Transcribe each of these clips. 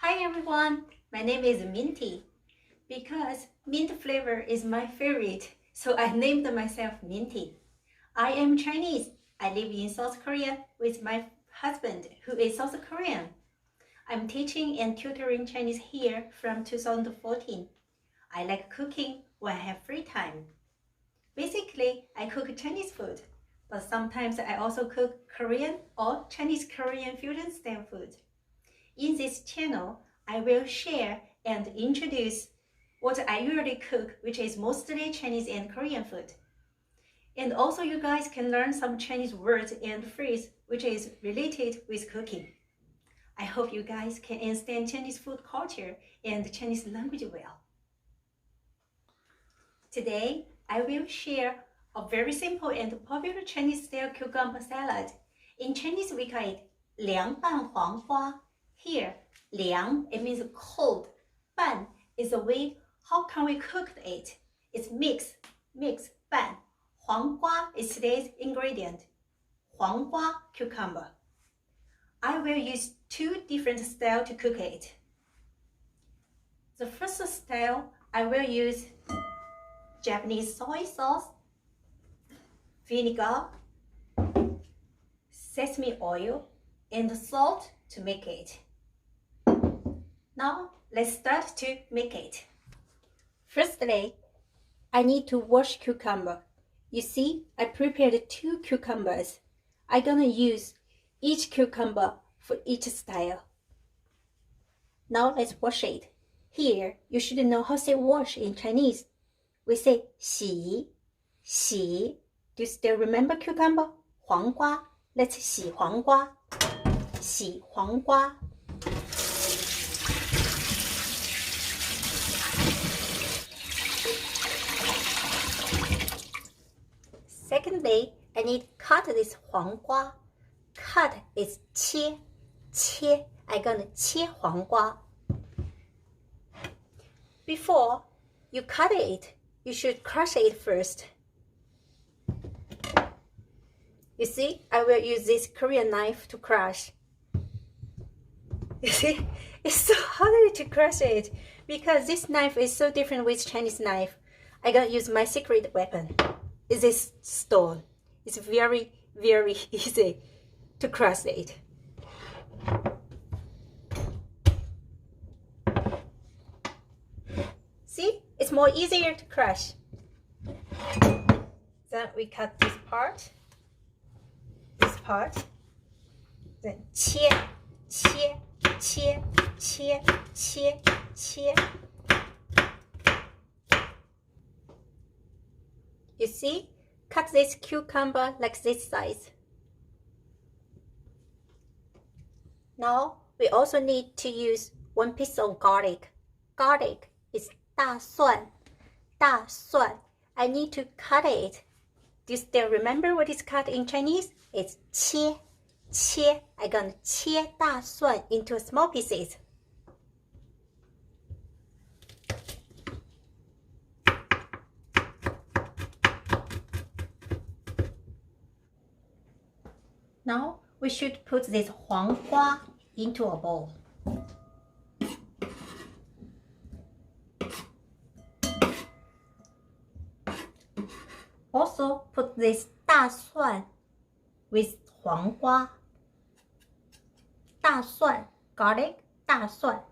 Hi everyone, my name is Minty. Because mint flavor is my favorite, so I named myself Minty. I am Chinese. I live in South Korea with my husband, who is South Korean. I'm teaching and tutoring Chinese here from 2014. I like cooking when I have free time. Basically, I cook Chinese food, but sometimes I also cook Korean or Chinese Korean fusion style food. In this channel, I will share and introduce what I usually cook, which is mostly Chinese and Korean food. And also you guys can learn some Chinese words and phrases which is related with cooking. I hope you guys can understand Chinese food culture and Chinese language well. Today, I will share a very simple and popular Chinese style cucumber salad. In Chinese, we call it 凉拌黄瓜. Here, 凉, it means cold. 拌 is a way how can we cook it. It's mix, 拌. 黄瓜 is today's ingredient. 黄瓜 cucumber. I will use two different styles to cook it. The first style, I will use Japanese soy sauce, vinegar, sesame oil, and salt to make it. Now, let's start to make it. Firstly, I need to wash cucumber. You see, I prepared 2 cucumbers. I'm gonna use each cucumber for each style. Now let's wash it. Here, you should know how to say wash in Chinese. We say 洗. Do you still remember cucumber? 黄瓜. Let's 洗黄瓜. 洗黄瓜. Secondly, I need to cut this 黄瓜. Cut is 切. I'm gonna 切黄瓜. Before you cut it, you should crush it first. You see, I will use this Korean knife to crush. You see, it's so hard to crush it because this knife is so different with Chinese knife. I'm gonna use my secret weapon. It's this stone. It's very, very easy to crush it. See, it's more easier to crush. Then we cut this part. Then 切. You see, cut this cucumber like this size. Now we also need to use 1 piece of garlic. Garlic is 大蒜. I need to cut it. Do you still remember what is cut in Chinese? It's 切. I'm gonna 切大蒜 into small pieces. Now we should put this 黄瓜 into a bowl. Also put this 大蒜 with 黄瓜. 大蒜 garlic, 大蒜.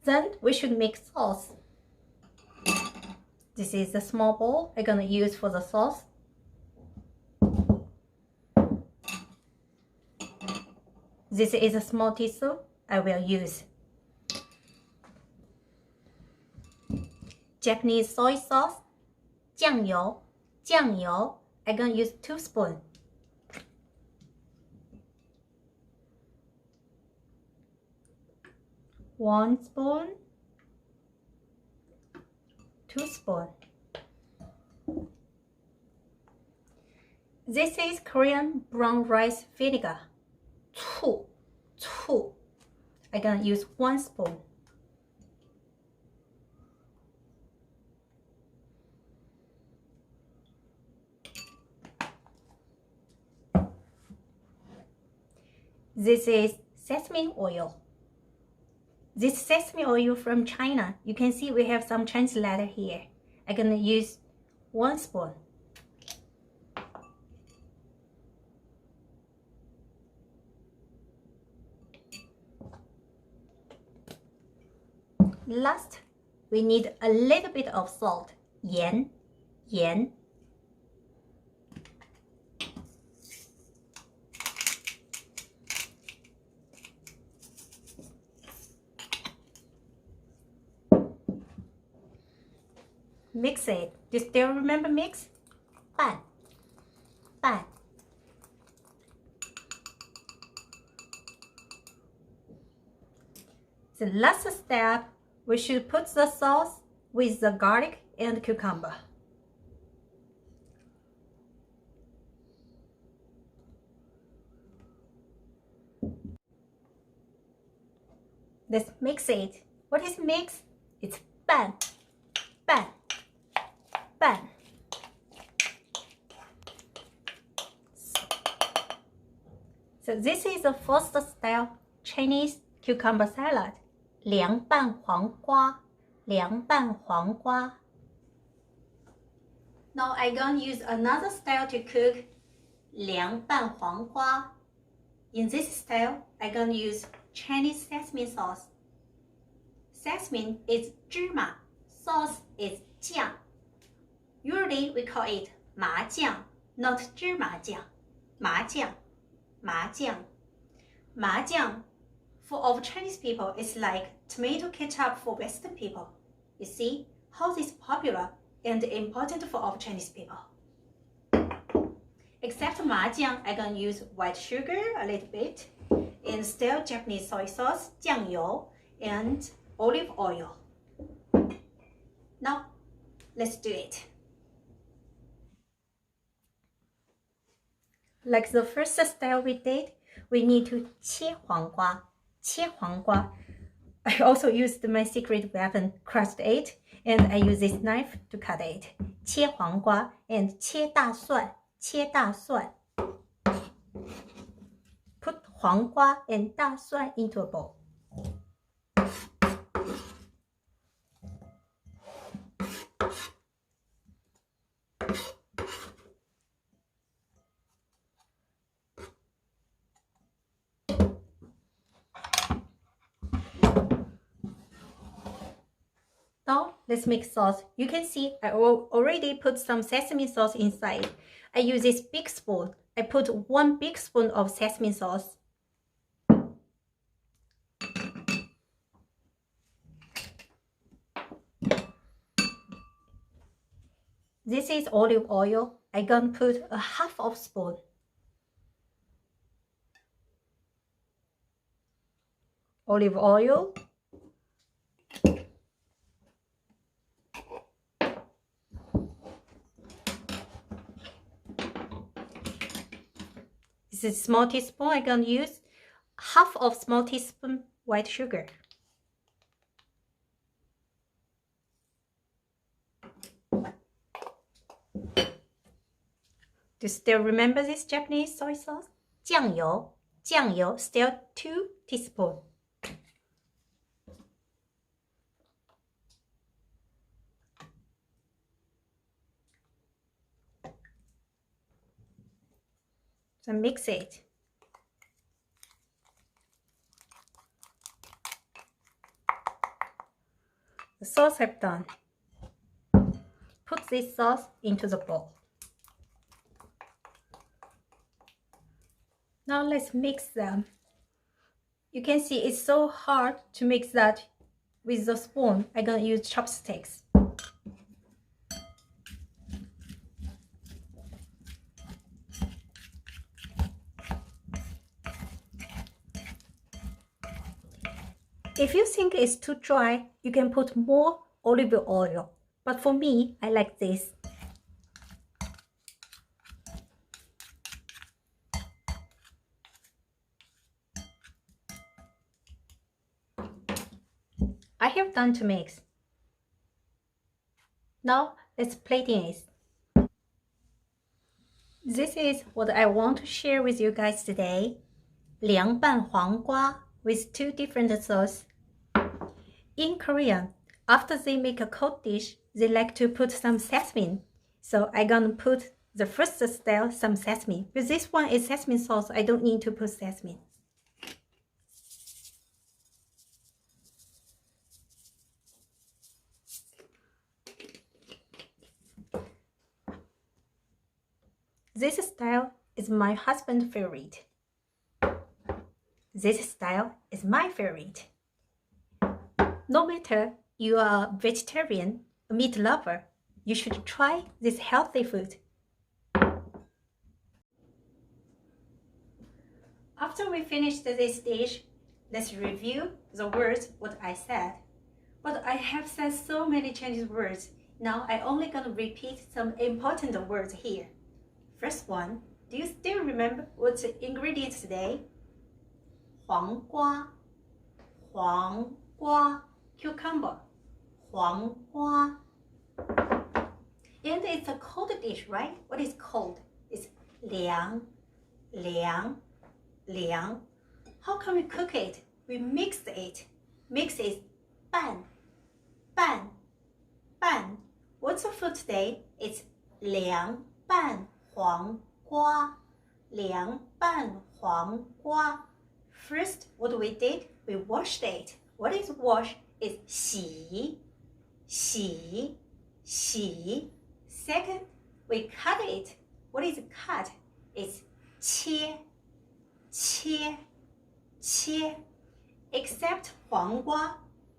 Then we should make sauce. This is the small bowl I'm gonna use for the sauce. This is a small tissue I will use. Japanese soy sauce, 酱油. I'm gonna use 2 spoons. One spoon, 2 spoons. This is Korean brown rice vinegar. 醋. I'm gonna use 1 spoon. This is sesame oil. This sesame oil from China. You can see we have some Chinese letter here. I'm gonna use 1 spoon. Last, we need a little bit of salt. 盐 Mix it. Do you still remember mix? 拌 The last step, we should put the sauce with the garlic and cucumber. Let's mix it. What is mix? It's 拌 So this is the first style Chinese cucumber salad. 凉拌黄瓜 Now I'm gonna use another style to cook 凉拌黄瓜. In this style, I'm gonna use Chinese sesame sauce. Sesame is 芝麻, sauce is 酱. Usually we call it 麻酱, not 芝麻酱. 麻酱 for our Chinese people is like tomato ketchup for Western people. You see how this is popular and important for our Chinese people. Except 麻酱, I'm gonna use white sugar a little bit, and still Japanese soy sauce, 酱油, and olive oil. Now, let's do it. Like the first style we did, we need to 切黄瓜. I also used my secret weapon, crushed it, and I use this knife to cut it. 切黄瓜 and 切大蒜. Put 黄瓜 and 大蒜 into a bowl. Now let's make sauce. You can see I already put some sesame sauce inside. I use this big spoon. I put 1 big spoon of sesame sauce. This is olive oil. I'm gonna put a half of spoon. Olive oil. This is small teaspoon. I'm gonna use half of small teaspoon white sugar. Do you still remember this Japanese soy sauce? 酱油 still 2 teaspoons. So mix it. The sauce I've done. Put this sauce into the bowl. Now let's mix them. You can see it's so hard to mix that with the spoon. I'm gonna use chopsticks. If you think it's too dry, you can put more olive oil. But for me, I like this. I have done to mix. Now let's plating it. This is what I want to share with you guys today. 凉拌黄瓜 with 2 different sauces. In Korea, after they make a cold dish, they like to put some sesame. So I'm gonna put the first style some sesame. Because this one is sesame sauce, I don't need to put sesame. This style is my husband's favorite. This style is my favorite. No matter you are a vegetarian or meat lover, you should try this healthy food. After we finish this dish, let's review the words what I said. But I have said so many Chinese words. Now I only gonna repeat some important words here. First one, do you still remember what's the ingredients today? 黄瓜, 黄瓜, cucumber, 黄瓜. And it's a cold dish, right? What is cold? It's 凉, 凉, 凉. How can we cook it? We mix it. Mix is 拌, 拌, 拌. What's the food today? It's 凉拌黄瓜, 凉拌黄瓜. First, what we did, we washed it. What is wash? It's 洗, 洗, 洗. Second, we cut it. What is cut? It's 切, 切, 切. Except 黄瓜,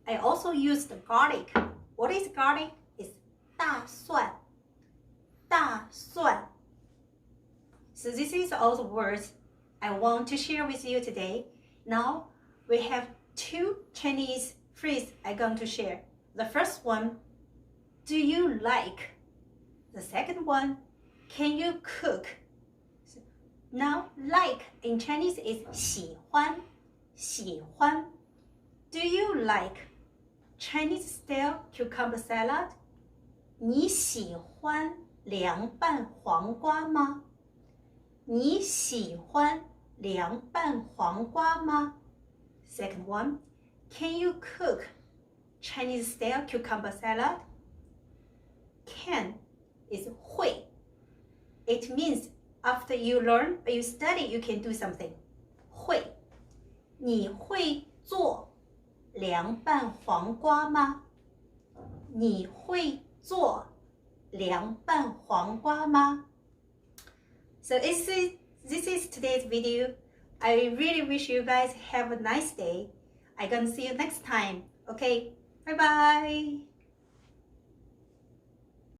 I also used garlic. What is garlic? It's 大蒜, 大蒜. So this is all the words I want to share with you today. Now we have 2 Chinese phrases I'm going to share. The first one, do you like? The second one, can you cook? Now like in Chinese is 喜欢, 喜欢. Do you like Chinese style cucumber salad? 你喜欢凉拌黄瓜吗？你喜欢凉拌黄瓜吗？ Second one, can you cook Chinese style cucumber salad? Can is 会. It means after you learn or you study, you can do something. 会. 你会做凉拌黄瓜吗？你会做凉拌黄瓜吗？ So this is today's video. I really wish you guys have a nice day. I'm gonna see you next time. Okay, bye bye.